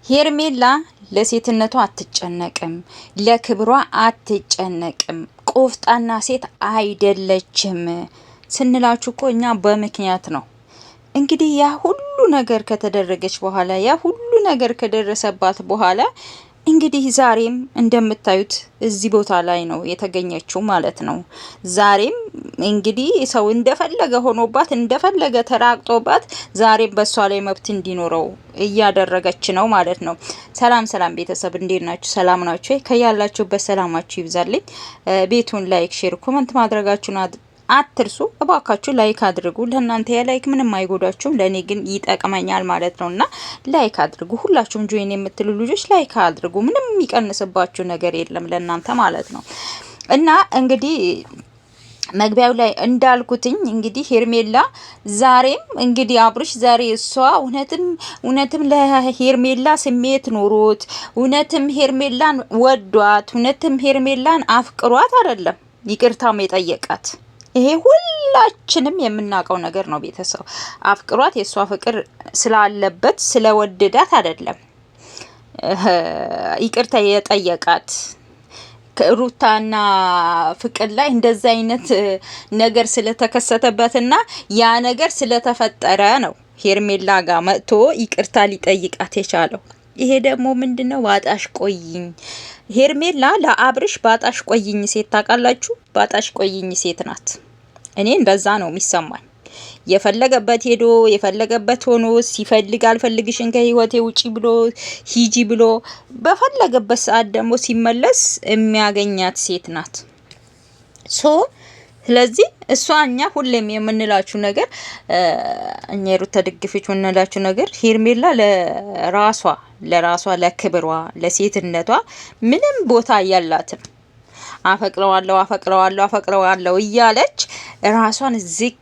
ሄርሜላ ለሴትነቷ አትጨነቅም፣ ለክብሯ አትጨነቅም፣ ቆፍጣና ሴት አይደለችም ስንላችሁ እኮ እኛ በምክንያት ነው። እንግዲህ ያ ሁሉ ነገር ከተደረገች በኋላ ያ ሁሉ ነገር ከደረሰባት በኋላ እንግዲህ ዛሬም እንደምታዩት እዚህ ቦታ ላይ ነው የተገኘችው ማለት ነው። ዛሬም እንግዲህ ሰው እንደፈለገ ሆኖባት እንደፈለገ ተራቅጦባት ዛሬም በሷ ላይ መብት እንዲኖረው እያደረገች ነው ማለት ነው። ሰላም ሰላም ቤተሰብ እንዴት ናችሁ? ሰላም ናችሁ? ከያላችሁበት ሰላማችሁ ይብዛልኝ። ቤቱን ላይክ፣ ሼር፣ ኮመንት ማድረጋችሁን አትርሱ እባካችሁ። ላይክ አድርጉ። ለእናንተ ላይክ ምንም አይጎዳችሁም፣ ለኔ ግን ይጠቅመኛል ማለት ነውና ላይክ አድርጉ። ሁላችሁም ጆይን የምትሉ ልጆች ላይክ አድርጉ። ምንም የሚቀንስባችሁ ነገር የለም ለእናንተ ማለት ነው። እና እንግዲህ መግቢያው ላይ እንዳልኩትኝ እንግዲህ ሄርሜላ ዛሬም እንግዲህ አብርሽ ዛሬ እሷ እውነትም ለሄርሜላ ስሜት ኖሮት እውነትም ሄርሜላን ወዷት እውነትም ሄርሜላን አፍቅሯት አይደለም ይቅርታም የጠየቃት። ይሄ ሁላችንም የምናውቀው ነገር ነው። ቤተሰብ አፍቅሯት የሷ ፍቅር ስላለበት ስለወደዳት አይደለም ይቅርታ የጠየቃት። ሩታና ፍቅር ላይ እንደዛ አይነት ነገር ስለተከሰተበትና ያ ነገር ስለተፈጠረ ነው ሄርሜላ ጋር መጥቶ ይቅርታ ሊጠይቃት የቻለው። ይሄ ደግሞ ምንድነው? ባጣሽ ቆይኝ ሄርሜላ ለአብርሽ ባጣሽ ቆይኝ ሴት ታውቃላችሁ? ባጣሽ ቆይኝ ሴት ናት። እኔ እንደዛ ነው የሚሰማኝ። የፈለገበት ሄዶ የፈለገበት ሆኖ ሲፈልግ አልፈልግሽን ከህይወቴ ውጪ ብሎ ሂጂ ብሎ በፈለገበት ሰዓት ደግሞ ሲመለስ የሚያገኛት ሴት ናት። ስለዚህ እሷ እኛ ሁሌም የምንላችሁ ነገር እኛ ሩታ ደግፈች የምንላችሁ ነገር ሄርሜላ ለራሷ ለክብሯ ለሴትነቷ ምንም ቦታ ያላትም አፈቅረዋለሁ እያለች ራሷን ዝቅ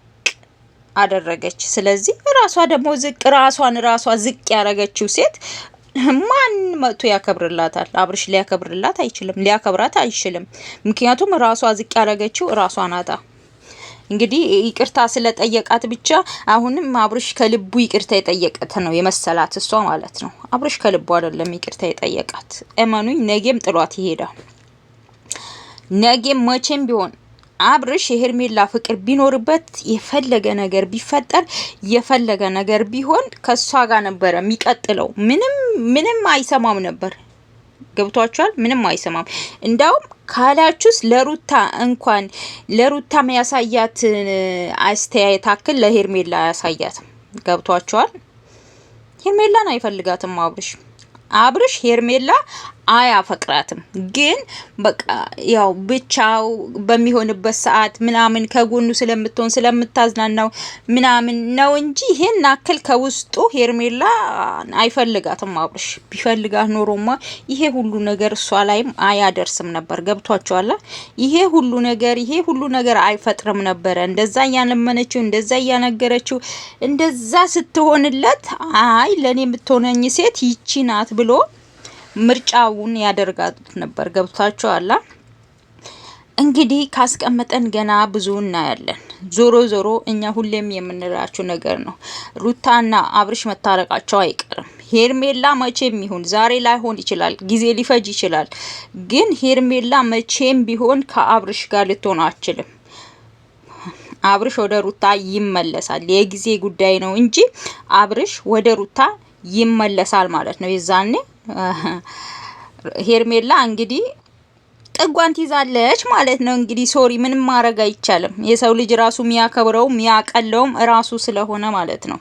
አደረገች። ስለዚህ ራሷ ደግሞ ራሷ ዝቅ ያደረገችው ሴት ማን መጥቶ ያከብርላታል? አብርሽ ሊያከብርላት አይችልም፣ ሊያከብራት አይችልም። ምክንያቱም ራሷ ዝቅ ያደረገችው ራሷ ናታ። እንግዲህ ይቅርታ ስለጠየቃት ብቻ አሁንም አብርሽ ከልቡ ይቅርታ የጠየቀት ነው የመሰላት እሷ ማለት ነው። አብርሽ ከልቡ አይደለም ይቅርታ የጠየቃት። እመኑኝ ነገም ጥሏት ይሄዳል። ነገም መቼም ቢሆን አብርሽ የሄርሜላ ፍቅር ቢኖርበት የፈለገ ነገር ቢፈጠር የፈለገ ነገር ቢሆን ከሷ ጋር ነበር የሚቀጥለው። ምንም አይሰማም ነበር። ገብቷችኋል? ምንም አይሰማም። እንዳውም ካላችሁስ ለሩታ የሚያሳያት አስተያየት አክል ለሄርሜላ ያሳያት። ገብቷችኋል? ሄርሜላን አይፈልጋትም አብርሽ ሄርሜላ አያፈቅራትም። ግን በቃ ያው ብቻው በሚሆንበት ሰዓት ምናምን ከጎኑ ስለምትሆን ስለምታዝናናው ምናምን ነው እንጂ ይሄን አክል ከውስጡ ሄርሜላ አይፈልጋትም። አብርሽ ቢፈልጋት ኖሮማ ይሄ ሁሉ ነገር እሷ ላይም አያደርስም ነበር። ገብቷቸዋል? ይሄ ሁሉ ነገር አይፈጥርም ነበረ። እንደዛ እያለመነችው እንደዛ እያነገረችው እንደዛ ስትሆንለት አይ ለኔ የምትሆነኝ ሴት ይቺ ናት ብሎ ምርጫውን ያደርጋት ነበር። ገብታችኋል? እንግዲህ ካስቀመጠን ገና ብዙ እናያለን። ዞሮ እኛ ሁሌም የምንላችሁ ነገር ነው። ሩታና አብርሽ መታረቃቸው አይቀርም። ሄርሜላ መቼም ይሁን ዛሬ ላይሆን ይችላል፣ ጊዜ ሊፈጅ ይችላል። ግን ሄርሜላ መቼም ቢሆን ከአብርሽ ጋር ልትሆን አትችልም። አብርሽ ወደ ሩታ ይመለሳል። የጊዜ ጉዳይ ነው እንጂ አብርሽ ወደ ሩታ ይመለሳል ማለት ነው። የዛኔ ሄርሜላ እንግዲህ ጥጓን ትይዛለች ማለት ነው። እንግዲህ ሶሪ ምንም ማድረግ አይቻልም። የሰው ልጅ ራሱ የሚያከብረው የሚያቀለውም ራሱ ስለሆነ ማለት ነው።